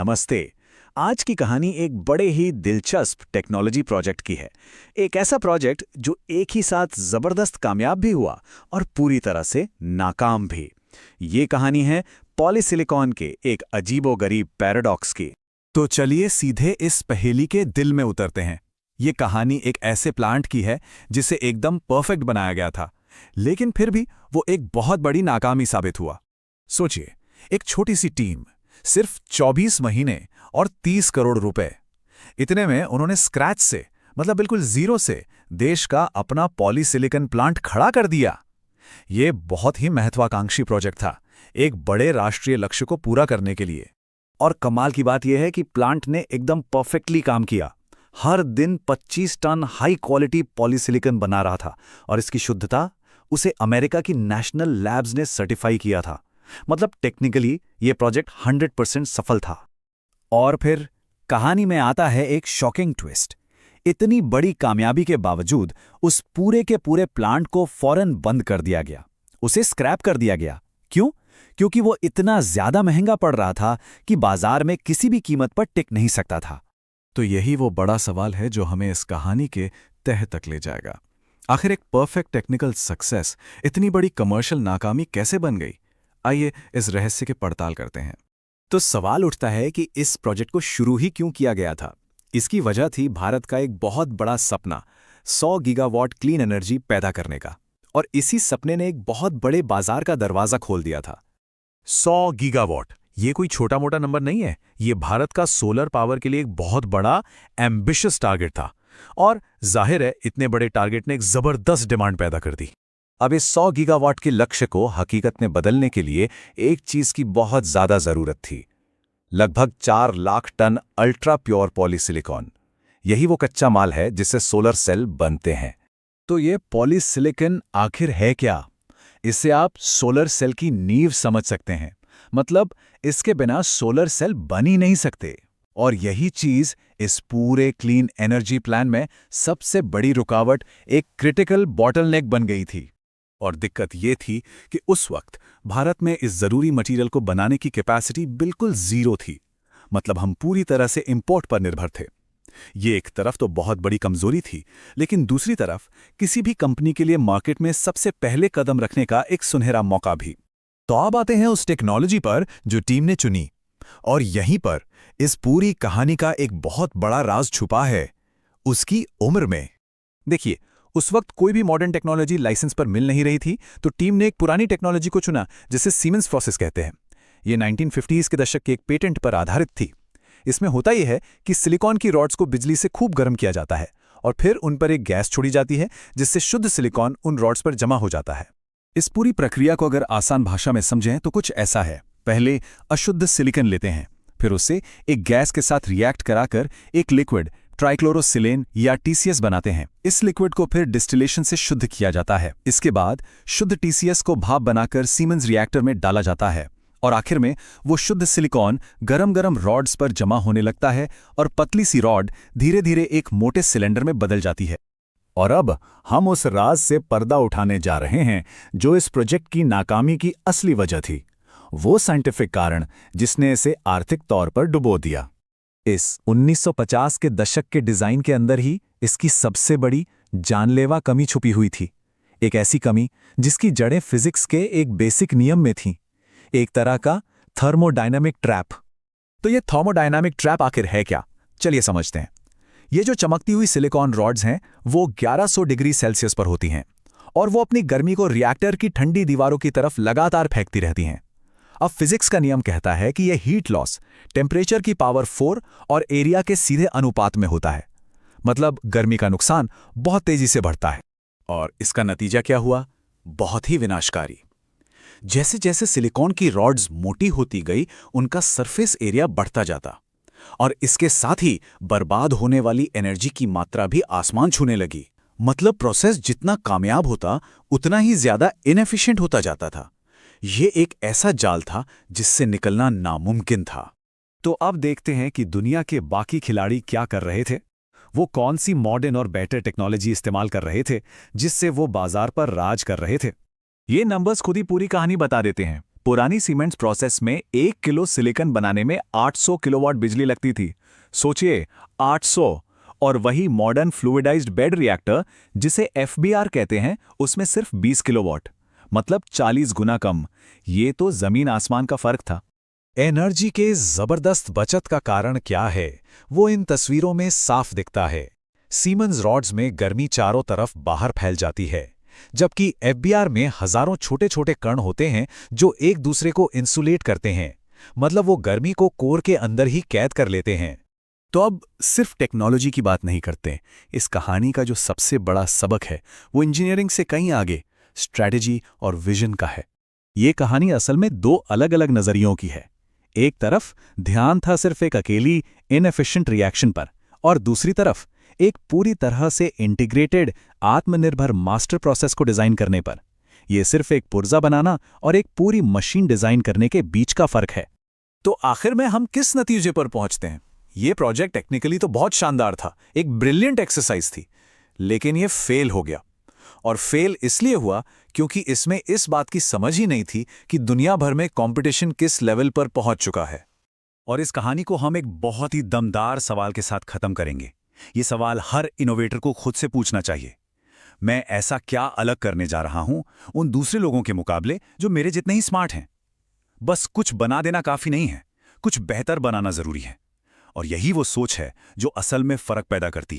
नमस्ते। आज की कहानी एक बड़े ही दिलचस्प टेक्नोलॉजी प्रोजेक्ट की है। एक ऐसा प्रोजेक्ट जो एक ही साथ जबरदस्त कामयाब भी हुआ और पूरी तरह से नाकाम भी। ये कहानी है पॉलीसिलिकॉन के एक अजीबोगरीब पैराडॉक्स की। तो चलिए सीधे इस पहेली के दिल में उतरते हैं। ये कहानी एक ऐसे प्लांट की है जिसे एकदम परफेक्ट बनाया गया था, लेकिन फिर भी वो एक बहुत बड़ी नाकामी साबित हुआ। सोचिए, एक छोटी सी टीम, सिर्फ 24 महीने और 30 करोड़ रुपए। इतने में उन्होंने स्क्रैच से, मतलब बिल्कुल जीरो से, देश का अपना पॉलीसिलिकॉन प्लांट खड़ा कर दिया। ये बहुत ही महत्वाकांक्षी प्रोजेक्ट था, एक बड़े राष्ट्रीय लक्ष्य को पूरा करने के लिए। और कमाल की बात यह है कि प्लांट ने एकदम परफेक्टली काम किया। हर दिन 25 टन हाई क्वालिटी पॉलीसिलिकॉन बना रहा था, और इसकी शुद्धता उसे अमेरिका की नेशनल लैब्स ने सर्टिफाई किया था। मतलब टेक्निकली ये प्रोजेक्ट 100% सफल था। और फिर कहानी में आता है एक शॉकिंग ट्विस्ट। इतनी बड़ी कामयाबी के बावजूद उस पूरे के पूरे प्लांट को फौरन बंद कर दिया गया, उसे स्क्रैप कर दिया गया। क्यों? क्योंकि वो इतना ज्यादा महंगा पड़ रहा था कि बाजार में किसी भी कीमत पर टिक नहीं सकता था। तो यही वो बड़ा सवाल है जो हमें इस कहानी के तह तक ले जाएगा। आखिर एक परफेक्ट टेक्निकल सक्सेस इतनी बड़ी कमर्शियल नाकामी कैसे बन गई? आइए इस रहस्य की पड़ताल करते हैं। तो सवाल उठता है कि इस प्रोजेक्ट को शुरू ही क्यों किया गया था। इसकी वजह थी भारत का एक बहुत बड़ा सपना, 100 गीगावाट क्लीन एनर्जी पैदा करने का। और इसी सपने ने एक बहुत बड़े बाजार का दरवाजा खोल दिया था। 100 गीगावाट, ये कोई छोटा मोटा नंबर नहीं है। ये भारत का सोलर पावर के लिए एक बहुत बड़ा एम्बिशियस टारगेट था, और जाहिर है इतने बड़े टारगेट ने एक जबरदस्त डिमांड पैदा कर दी। अब इस 100 गीगावाट के लक्ष्य को हकीकत में बदलने के लिए एक चीज की बहुत ज्यादा जरूरत थी। लगभग 4 lakh ton ultra pure polysilicon. यही वो कच्चा माल है जिससे सोलर सेल बनते हैं। तो ये पॉलीसिलिकॉन आखिर है क्या? इससे आप सोलर सेल की नींव समझ सकते हैं। मतलब इसके बिना सोलर सेल बन ही नहीं सकते। और यही चीज इस पूरे क्लीन एनर्जी प्लान में सबसे बड़ी रुकावट, एक क्रिटिकल बॉटलनेक बन गई थी। और दिक्कत ये थी कि उस वक्त भारत में इस जरूरी मटेरियल को बनाने की कैपेसिटी बिल्कुल जीरो थी। मतलब हम पूरी तरह से इंपोर्ट पर निर्भर थे। ये एक तरफ तो बहुत बड़ी कमजोरी थी, लेकिन दूसरी तरफ किसी भी कंपनी के लिए मार्केट में सबसे पहले कदम रखने का एक सुनहरा मौका भी। तो अब आते हैं उस टेक्नोलॉजी पर जो टीम ने चुनी। और यहीं पर इस पूरी कहानी का एक बहुत बड़ा राज छुपा है, उसकी उम्र में। देखिए, उस वक्त कोई भी मॉडर्न टेक्नोलॉजी लाइसेंस पर मिल नहीं रही थी, तो टीम ने एक पुरानी टेक्नोलॉजी को चुना जिसे सीमेंस प्रोसेस कहते हैं। ये 1950s के दशक के एक पेटेंट पर आधारित थी। इसमें होता यह है कि सिलिकॉन की रॉड्स को बिजली से खूब गर्म किया जाता है, और फिर उन पर एक गैस छोड़ी जाती है जिससे शुद्ध सिलिकॉन उन रॉड्स पर जमा हो जाता है। इस पूरी प्रक्रिया को अगर आसान भाषा में समझें तो कुछ ऐसा है। पहले अशुद्ध सिलिकॉन लेते हैं, फिर उसे एक गैस के साथ रिएक्ट कराकर एक लिक्विड ट्राइक्लोरोसिलेन या टीसीएस बनाते हैं। इस लिक्विड को फिर डिस्टिलेशन से शुद्ध किया जाता है। इसके बाद शुद्ध टीसीएस को भाप बनाकर सीमेंस रिएक्टर में डाला जाता है, और आखिर में वो शुद्ध सिलिकॉन गरम गरम रॉड्स पर जमा होने लगता है, और पतली सी रॉड धीरे धीरे एक मोटे सिलेंडर में बदल जाती है। और अब हम उस राज से पर्दा उठाने जा रहे हैं जो इस प्रोजेक्ट की नाकामी की असली वजह थी, वो साइंटिफिक कारण जिसने इसे आर्थिक तौर पर डुबो दिया। इस 1950 के दशक के डिजाइन के अंदर ही इसकी सबसे बड़ी जानलेवा कमी छुपी हुई थी। एक ऐसी कमी जिसकी जड़ें फिजिक्स के एक बेसिक नियम में थीं, एक तरह का थर्मोडायनामिक ट्रैप। तो ये थर्मोडायनामिक ट्रैप आखिर है क्या? चलिए समझते हैं। ये जो चमकती हुई सिलिकॉन रॉड्स हैं वो 1100 डिग्री सेल्सियस पर होती हैं, और वो अपनी गर्मी को रिएक्टर की ठंडी दीवारों की तरफ लगातार फेंकती रहती हैं। अब फिजिक्स का नियम कहता है कि यह हीट लॉस टेम्परेचर की पावर 4 और एरिया के सीधे अनुपात में होता है। मतलब गर्मी का नुकसान बहुत तेजी से बढ़ता है। और इसका नतीजा क्या हुआ? बहुत ही विनाशकारी। जैसे जैसे सिलिकॉन की रॉड्स मोटी होती गई, उनका सरफेस एरिया बढ़ता जाता, और इसके साथ ही बर्बाद होने वाली एनर्जी की मात्रा भी आसमान छूने लगी। मतलब प्रोसेस जितना कामयाब होता उतना ही ज्यादा इनएफिशिएंट होता जाता था। ये एक ऐसा जाल था जिससे निकलना नामुमकिन था। तो अब देखते हैं कि दुनिया के बाकी खिलाड़ी क्या कर रहे थे। वो कौन सी मॉडर्न और बेटर टेक्नोलॉजी इस्तेमाल कर रहे थे जिससे वो बाजार पर राज कर रहे थे। ये नंबर्स खुद ही पूरी कहानी बता देते हैं। पुरानी सीमेंट्स प्रोसेस में 1 किलो सिलिकॉन बनाने में 800 किलोवाट बिजली लगती थी। सोचिए, 800। और वही मॉडर्न फ्लूइडाइज्ड बेड रिएक्टर, जिसे FBR कहते हैं, उसमें सिर्फ 20 किलोवाट, मतलब 40 गुना कम। ये तो जमीन आसमान का फर्क था। एनर्जी के जबरदस्त बचत का कारण क्या है, वो इन तस्वीरों में साफ दिखता है। सीमेंस रॉड्स में गर्मी चारों तरफ बाहर फैल जाती है, जबकि FBR में हजारों छोटे छोटे कण होते हैं जो एक दूसरे को इंसुलेट करते हैं, मतलब वो गर्मी को कोर के अंदर ही कैद कर लेते हैं। तो अब सिर्फ टेक्नोलॉजी की बात नहीं करते। इस कहानी का जो सबसे बड़ा सबक है वो इंजीनियरिंग से कहीं आगे स्ट्रैटेजी और विजन का है। ये कहानी असल में दो अलग अलग नजरियों की है। एक तरफ ध्यान था सिर्फ एक अकेली इनएफिशिएंट रिएक्शन पर, और दूसरी तरफ एक पूरी तरह से इंटीग्रेटेड आत्मनिर्भर मास्टर प्रोसेस को डिजाइन करने पर। यह सिर्फ एक पुर्जा बनाना और एक पूरी मशीन डिजाइन करने के बीच का फर्क है। तो आखिर में हम किस नतीजे पर पहुंचते हैं? ये प्रोजेक्ट टेक्निकली तो बहुत शानदार था, एक ब्रिलियंट एक्सरसाइज थी, लेकिन ये फेल हो गया। और फेल इसलिए हुआ क्योंकि इसमें इस बात की समझ ही नहीं थी कि दुनिया भर में कंपटीशन किस लेवल पर पहुंच चुका है। और इस कहानी को हम एक बहुत ही दमदार सवाल के साथ खत्म करेंगे। ये सवाल हर इनोवेटर को खुद से पूछना चाहिए। मैं ऐसा क्या अलग करने जा रहा हूं उन दूसरे लोगों के मुकाबले जो मेरे जितने ही स्मार्ट हैं? बस कुछ बना देना काफी नहीं है, कुछ बेहतर बनाना जरूरी है। और यही वो सोच है जो असल में फर्क पैदा करती है।